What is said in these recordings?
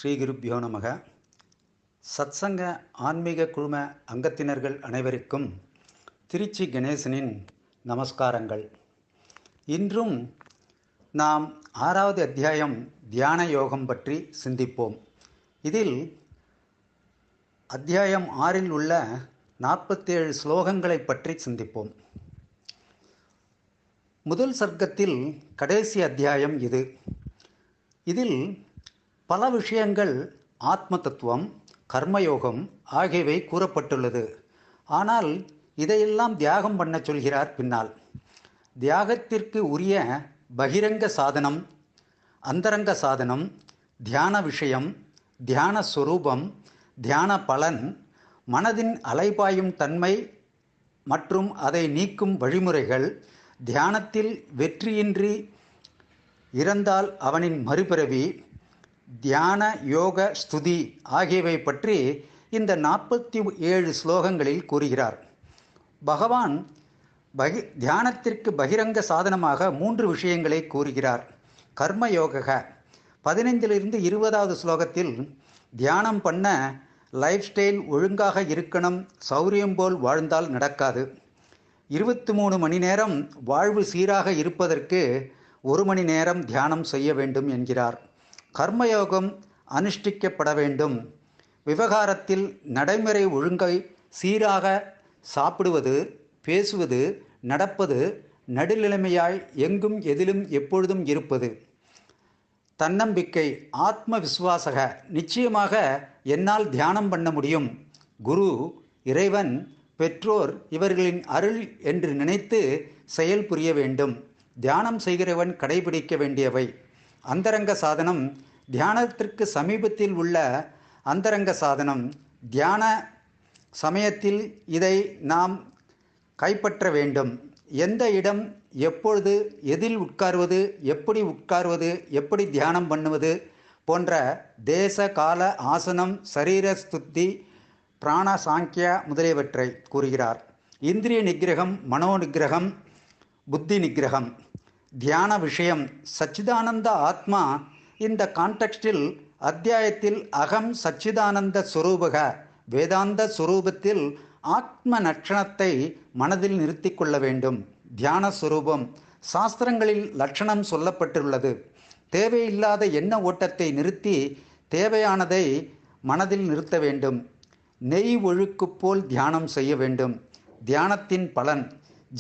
ஸ்ரீ குருப்யோ நமக. சத்சங்க ஆன்மீக குழும அங்கத்தினர்கள் அனைவருக்கும் திருச்சி கணேசனின் நமஸ்காரங்கள். இன்றும் நாம் 6வது அத்தியாயம் தியான யோகம் பற்றி சிந்திப்போம். இதில் அத்தியாயம் 6இல் உள்ள 47 ஸ்லோகங்களை பற்றி சிந்திப்போம். முதல் சர்க்கத்தில் கடைசி அத்தியாயம் இது. இதில் பல விஷயங்கள் ஆத்ம தத்துவம், கர்மயோகம் ஆகியவை கூறப்பட்டுள்ளது. ஆனால் இதையெல்லாம் தியாகம் பண்ண சொல்கிறார் பின்னால். தியாகத்திற்கு உரிய பகிரங்க சாதனம், அந்தரங்க சாதனம், தியான விஷயம், தியான சொரூபம், தியான பலன், மனதின் அலைபாயும் தன்மை மற்றும் அதை நீக்கும் வழிமுறைகள், தியானத்தில் வெற்றியின்றி இறந்தால் அவனின் மறுபிறவி, தியான யோக ஸ்துதி ஆகியவை பற்றி இந்த 47 ஸ்லோகங்களில் கூறுகிறார். பகவான் தியானத்திற்கு பகிரங்க சாதனமாக 3 விஷயங்களை கூறுகிறார். கர்மயோக 15லிருந்து 20வது ஸ்லோகத்தில் தியானம் பண்ண லைஃப் ஸ்டைல் ஒழுங்காக இருக்கணும், சௌரியம் போல் வாழ்ந்தால் நடக்காது. 23 மணி நேரம் வாழ்வு சீராக இருப்பதற்கு 1 மணி நேரம் தியானம் செய்ய வேண்டும் என்கிறார். கர்மயோகம் அனுஷ்டிக்கப்பட வேண்டும். விவகாரத்தில் நடைமுறை ஒழுங்கை சீராக சாப்பிடுவது, பேசுவது, நடப்பது, நடுநிலைமையாய் எங்கும் எதிலும் எப்பொழுதும் இருப்பது. தன்னம்பிக்கை, ஆத்ம விசுவாசக, நிச்சயமாக என்னால் தியானம் பண்ண முடியும். குரு, இறைவன், பெற்றோர் இவர்களின் அருள் என்று நினைத்து செயல் புரிய வேண்டும். தியானம் செய்கிறவன் கடைபிடிக்க வேண்டியவை. அந்தரங்க சாதனம், தியானத்திற்கு சமீபத்தில் உள்ள அந்தரங்க சாதனம். தியான சமயத்தில் இதை நாம் கைப்பற்ற வேண்டும். எந்த இடம், எப்பொழுது, எதில் உட்கார்வது, எப்படி தியானம் பண்ணுவது போன்ற தேச கால ஆசனம், சரீர ஸ்துதி, பிராண சாங்கியா முதலியவற்றை கூறுகிறார். இந்திரிய நிகிரகம், மனோ நிகிரகம், புத்தி நிகிரகம். தியான விஷயம் சச்சிதானந்த ஆத்மா. இந்த கான்டெக்ஸ்டில் அத்தியாயத்தில் அகம் சச்சிதானந்த சுரூபக, வேதாந்த சுரூபத்தில் ஆத்ம லட்சணத்தை மனதில் நிறுத்தி கொள்ள வேண்டும். தியான சுரூபம் சாஸ்திரங்களில் லட்சணம் சொல்லப்பட்டுள்ளது. தேவையில்லாத எண்ண ஓட்டத்தை நிறுத்தி தேவையானதை மனதில் நிறுத்த வேண்டும். நெய் ஒழுக்கு போல் தியானம் செய்ய வேண்டும். தியானத்தின் பலன்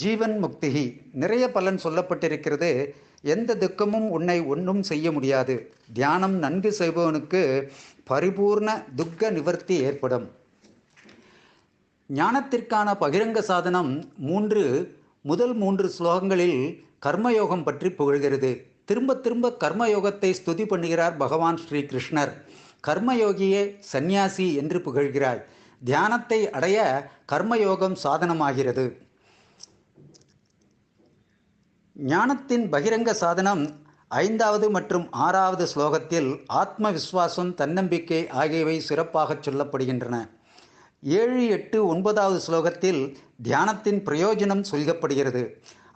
ஜீவன் முக்திகி. நிறைய பலன் சொல்லப்பட்டிருக்கிறது. எந்த துக்கமும் உன்னை ஒன்றும் செய்ய முடியாது. தியானம் நன்கு செய்பவனுக்கு பரிபூர்ண துக்க நிவர்த்தி ஏற்படும். ஞானத்திற்கான பகிரங்க சாதனம் முதல் 3 ஸ்லோகங்களில் கர்மயோகம் பற்றி புகழ்கிறது. திரும்ப திரும்ப கர்மயோகத்தை ஸ்துதி பண்ணுகிறார் பகவான் ஸ்ரீ கிருஷ்ணர். கர்மயோகியே சந்நியாசி என்று புகழ்கிறார். தியானத்தை அடைய கர்மயோகம் சாதனமாகிறது. ஞானத்தின் பகிரங்க சாதனம் 5வது மற்றும் 6வது ஸ்லோகத்தில் ஆத்ம விசுவாசம், தன்னம்பிக்கை ஆகியவை சிறப்பாக சொல்லப்படுகின்றன. 7, 8, 9வது ஸ்லோகத்தில் தியானத்தின் பிரயோஜனம் சொல்லப்படுகிறது.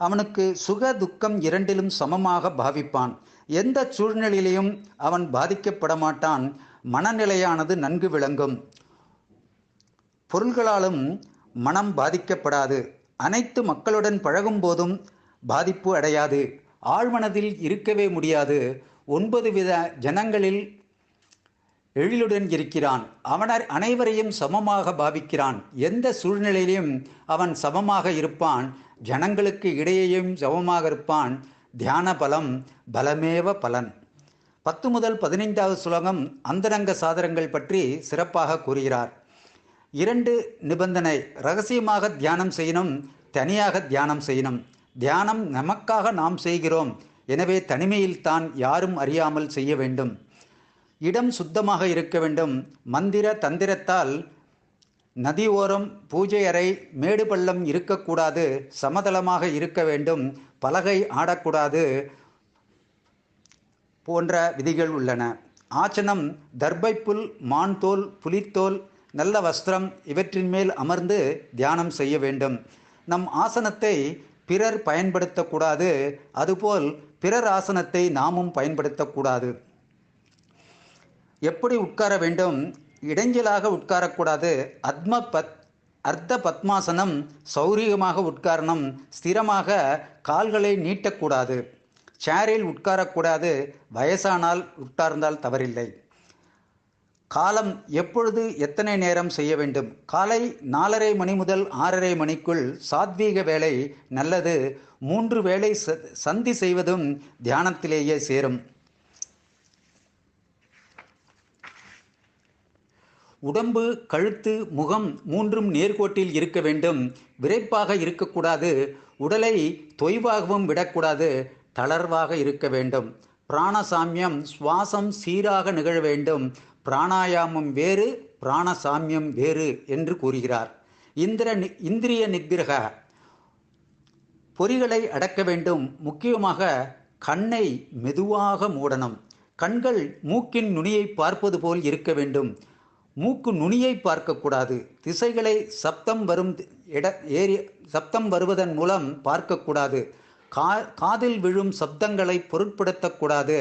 அவனுக்கு சுக துக்கம் இரண்டிலும் சமமாக பாவிப்பான். எந்த சூழ்நிலையிலும் அவன் பாதிக்கப்பட மாட்டான். மனநிலையானது நன்கு விளங்கும். பொருள்களாலும் மனம் பாதிக்கப்படாது. அனைத்து மக்களுடன் பழகும் போதும் பாதிப்பு அடையாது. ஆழ்மனதில் இருக்கவே முடியாது. 9 வித ஜனங்களில் எழிலுடன் இருக்கிறான். அவனர் அனைவரையும் சமமாக பாவிக்கிறான். எந்த சூழ்நிலையிலும் அவன் சமமாக இருப்பான். ஜனங்களுக்கு இடையேயும் சமமாக இருப்பான். தியான பலம் பலமேவ பலன். 10 முதல் 15வது ஸ்லோகம் அந்தரங்க சாதனங்கள் பற்றி சிறப்பாக கூறுகிறார். 2 நிபந்தனை. ரகசியமாக தியானம் செய்யணும், தனியாக தியானம் செய்யணும். தியானம் நமக்காக நாம் செய்கிறோம். எனவே தனிமையில் தான் யாரும் அறியாமல் செய்ய வேண்டும். இடம் சுத்தமாக இருக்க வேண்டும். மந்திர தந்திரத்தால் நதி ஓரம், பூஜை அறை, மேடு பள்ளம் இருக்கக்கூடாது. சமதளமாக இருக்க வேண்டும். பலகை ஆடக்கூடாது போன்ற விதிகள் உள்ளன. ஆசனம் தர்பைப்புல், மான் தோல், புலித்தோல், நல்ல வஸ்திரம் இவற்றின் மேல் அமர்ந்து தியானம் செய்ய வேண்டும். நம் ஆசனத்தை பிறர் பயன்படுத்தக்கூடாது. அதுபோல் பிறர் ஆசனத்தை நாமும் பயன்படுத்தக்கூடாது. எப்படி உட்கார வேண்டும்? இடைஞ்சலாக உட்காரக்கூடாது. அர்த்த பத்மாசனம், சௌரியமாக உட்காரணும். ஸ்திரமாக கால்களை நீட்டக்கூடாது. சேரில் உட்காரக்கூடாது. வயசானால் உட்கார்ந்தால் தவறில்லை. காலம் எப்பொழுது எத்தனை நேரம் செய்ய வேண்டும்? காலை 4:30 மணி முதல் 6:30 மணிக்குள் சாத்வீக வேலை நல்லது. 3 வேளை சந்தி செய்வதும் தியானத்திலேயே சேரும். உடம்பு, கழுத்து, முகம் 3ம் நேர்கோட்டில் இருக்க வேண்டும். விரைப்பாக இருக்கக்கூடாது. உடலை தொய்வாகவும் விடக்கூடாது. தளர்வாக இருக்க வேண்டும். பிராணசாமியம், சுவாசம் சீராக நிகழ வேண்டும். பிராணாயாமம் வேறு, பிராணசாமியம் வேறு என்று கூறுகிறார். இந்திரிய நிகிரக, பொறிகளை அடக்க வேண்டும். முக்கியமாக கண்ணை மெதுவாக மூடணும். கண்கள் மூக்கின் நுனியை பார்ப்பது போல் இருக்க வேண்டும். மூக்கு நுனியை பார்க்கக்கூடாது. திசைகளை சப்தம் வருவதன் மூலம் பார்க்கக்கூடாது. காதில் விழும் சப்தங்களை பொருட்படுத்தக்கூடாது.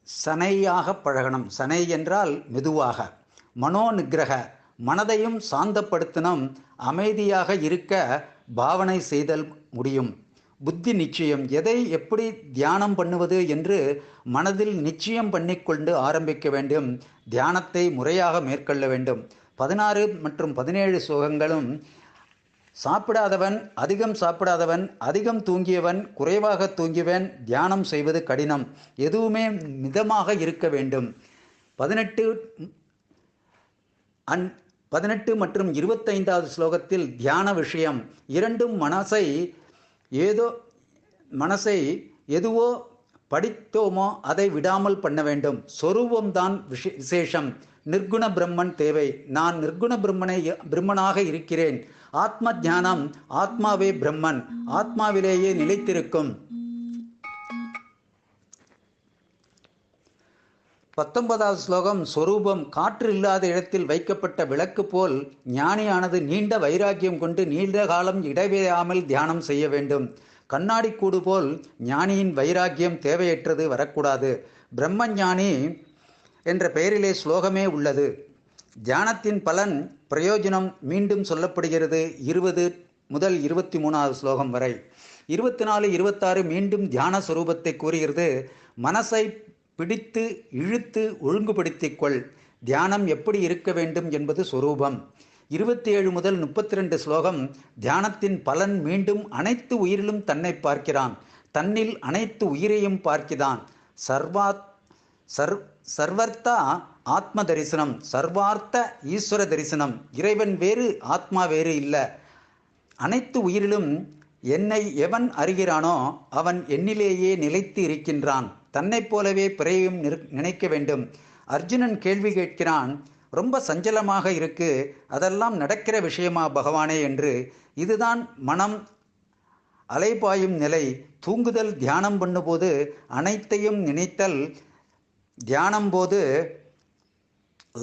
சனையாக பழகணும். சனை என்றால் மெதுவாக. மனோ நிகிரக, மனதையும் சாந்தப்படுத்தணும். அமைதியாக இருக்க பாவனை செய்தல் முடியும். புத்தி நிச்சயம், எதை எப்படி தியானம் பண்ணுவது என்று மனதில் நிச்சயம் பண்ணிக்கொண்டு ஆரம்பிக்க வேண்டும். தியானத்தை முறையாக மேற்கொள்ள வேண்டும். 16 மற்றும் 17 ஸ்லோகங்களும் சாப்பிடாதவன், அதிகம் சாப்பிடாதவன், அதிகம் தூங்கியவன், குறைவாக தூங்கியவன் தியானம் செய்வது கடினம். எதுவுமே மிதமாக இருக்க வேண்டும். 18 மற்றும் 25வது ஸ்லோகத்தில் தியான விஷயம். இரண்டும் மனசை எதுவோ படித்தோமோ அதை விடாமல் பண்ண வேண்டும். சொரூபம்தான் விசேஷம். நிர்குண பிரம்மன் தேவை. நான் நிர்குண பிரம்மனாக இருக்கிறேன். ஆத்ம ஞானம், ஆத்மாவே பிரம்மன், ஆத்மாவிலேயே நிலைத்திருக்கும். 19வது ஸ்லோகம் சொரூபம். காற்று இல்லாத இடத்தில் வைக்கப்பட்ட விளக்கு போல் ஞானியானது நீண்ட வைராக்கியம் கொண்டு நீண்ட காலம் இடைவிடாமல் தியானம் செய்ய வேண்டும். கண்ணாடி கூடு போல் ஞானியின் வைராக்கியம் தேவையற்றது வரக்கூடாது. பிரம்ம ஞானி என்ற பெயரிலே ஸ்லோகமே உள்ளது. தியானத்தின் பலன், பிரயோஜனம் மீண்டும் சொல்லப்படுகிறது 20 முதல் 23வது ஸ்லோகம் வரை. 24, 26 மீண்டும் தியான சுரூபத்தை கூறுகிறது. மனசை பிடித்து இழுத்து ஒழுங்குபடுத்திக் கொள். தியானம் எப்படி இருக்க வேண்டும் என்பது சொரூபம். 27 முதல் 32 ஸ்லோகம் தியானத்தின் பலன் மீண்டும். அனைத்து உயிரிலும் தன்னை பார்க்கிறான். தன்னில் அனைத்து உயிரையும் பார்க்கிறான். சர்வர்த்த ஆத்ம தரிசனம், சர்வார்த்த ஈஸ்வர தரிசனம். இறைவன் வேறு, ஆத்மா வேறு இல்லை. அனைத்து உயிரிலும் என்னை எவன் அறிகிறானோ அவன் என்னிலேயே நிலைத்து இருக்கின்றான். தன்னை போலவே பிறையும் நினைக்க வேண்டும். அர்ஜுனன் கேள்வி கேட்கிறான், ரொம்ப சஞ்சலமாக இருக்கு, அதெல்லாம் நடக்கிற விஷயமா பகவானே என்று. இதுதான் மனம் அலைபாயும் நிலை. தூங்குதல் தியானம் பண்ணும்போது அனைத்தையும் நினைத்தல். தியானம் போது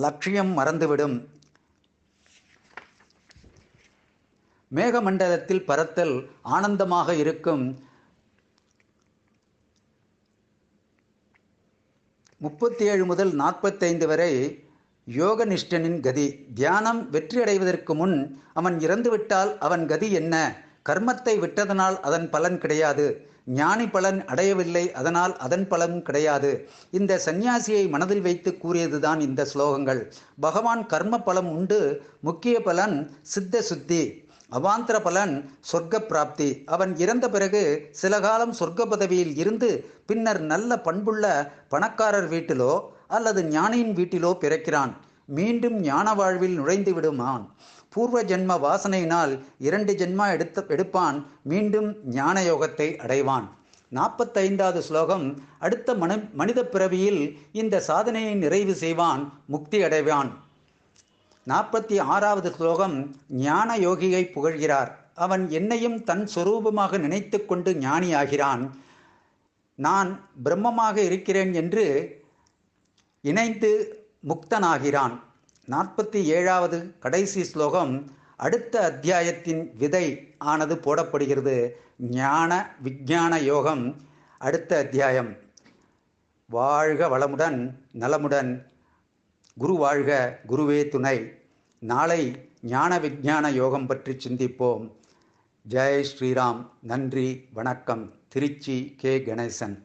லட்சியம் மறந்துவிடும். மேகமண்டலத்தில் பறத்தல் ஆனந்தமாக இருக்கும். 37 முதல் 45 வரை யோகனிஷ்டனின் கதி. தியானம் வெற்றி அடைவதற்கு முன் அவன் இறந்துவிட்டால் அவன் கதி என்ன? கர்மத்தை விட்டதனால் அதன் பலன் கிடையாது. ஞானி பலன் அடையவில்லை, அதனால் அதன் பலன் கிடையாது. இந்த சந்நியாசியை மனதில் வைத்து கூறியதுதான் இந்த ஸ்லோகங்கள். பகவான் கர்ம பலம் உண்டு. முக்கிய பலன் சித்த சுத்தி, அவாந்தர பலன் சொர்க்க பிராப்தி. அவன் இறந்த பிறகு சில காலம் சொர்க்க பதவியில் இருந்து பின்னர் நல்ல பண்புள்ள பணக்காரர் வீட்டிலோ அல்லது ஞானியின் வீட்டிலோ பிறக்கிறான். மீண்டும் ஞான வாழ்வில் நுழைந்து விடுமான். பூர்வ ஜென்ம வாசனையினால் 2 ஜென்மா எடுப்பான். மீண்டும் ஞான யோகத்தை அடைவான். 45வது ஸ்லோகம் அடுத்த மனித பிறவியில் இந்த சாதனையை நிறைவு செய்வான், முக்தி அடைவான். 46வது ஸ்லோகம் ஞான யோகியை புகழ்கிறார். அவன் என்னையும் தன் சொரூபமாக நினைத்து கொண்டு ஞானி ஆகிறான். நான் பிரம்மமாக இருக்கிறேன் என்று இணைந்து முக்தனாகிறான். 47வது கடைசி ஸ்லோகம் அடுத்த அத்தியாயத்தின் விதை ஆனது போடப்படுகிறது. ஞான விஞ்ஞான யோகம் அடுத்த அத்தியாயம். வாழ்க வளமுடன் நலமுடன். குரு வாழ்க, குருவே துணை. நாளை ஞான விஞ்ஞான யோகம் பற்றி சிந்திப்போம். ஜெய் ஸ்ரீராம். நன்றி, வணக்கம். திருச்சி கே. கணேசன்.